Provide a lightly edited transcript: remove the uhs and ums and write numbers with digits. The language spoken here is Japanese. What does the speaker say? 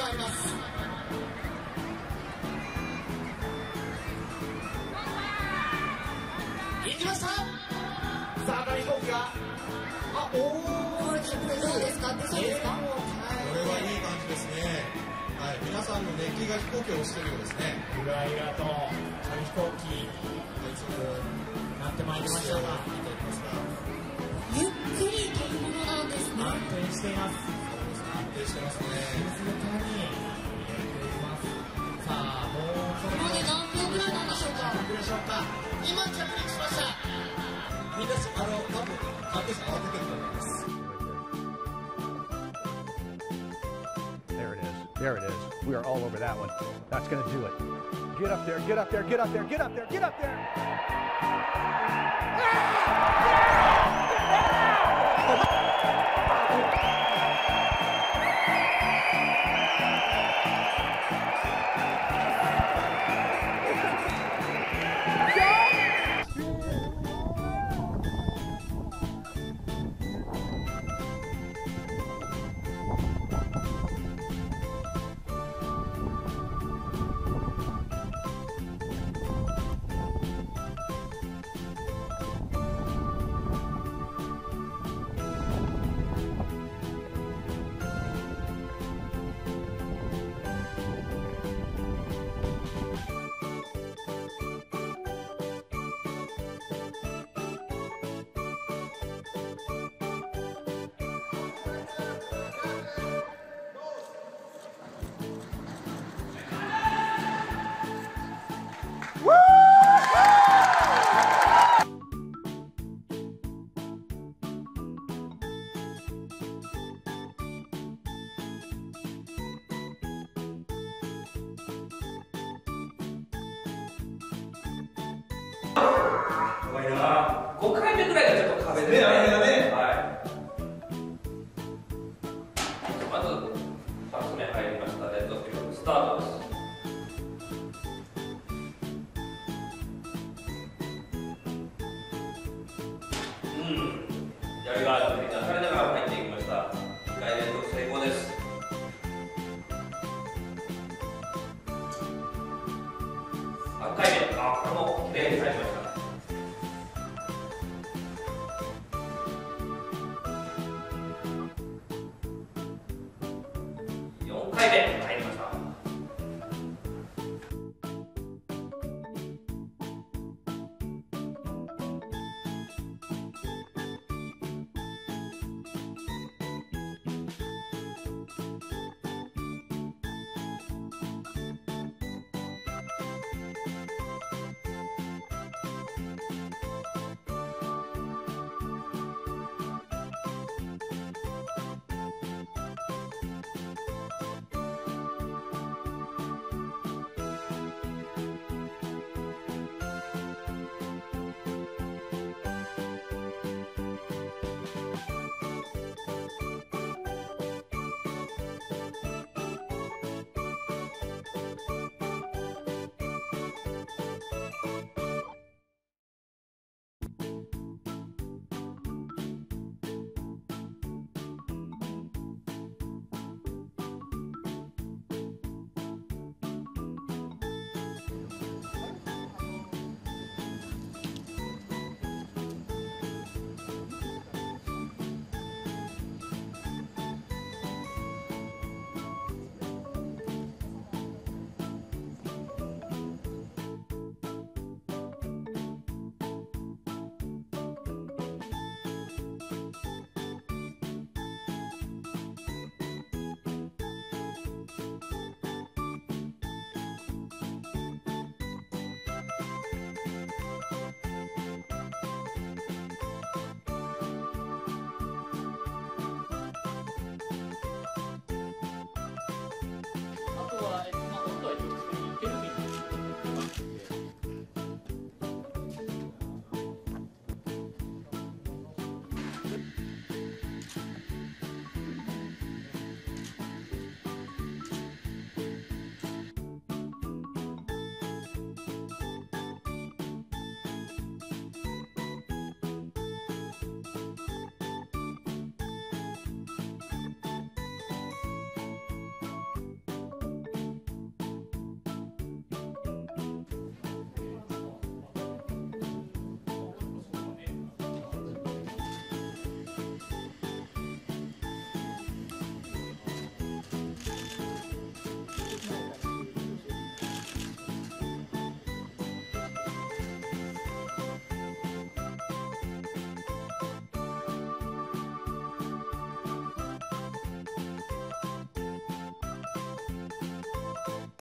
参ります。行きました。さあ紙飛行機がこれどうですか？出そうですか？これはいい感じですね。はい、皆さんの熱気が飛行機を押してるようですね。ゆらゆらと紙飛行機なってまいりましたが、ゆっくり飛ぶものなんですね。安定しています。安定してますね。静かにやっています。さあ、もうそろそろ何秒ぐらいなんでしょうか？何秒でしょうか？今着陸しました。みんな多分安定して慌ててると思います。There it is. We are all over that one. That's going to do it. Get up there, get up there, get up there, get up there, get up there.5回目ぐらいがちょっと壁ですね。はい。まず2つ目入りました。レッドスピードスタートです。やりがある出されながら入っていきました。2回連続成功です。3回目、これもきれいに入りました。4回目。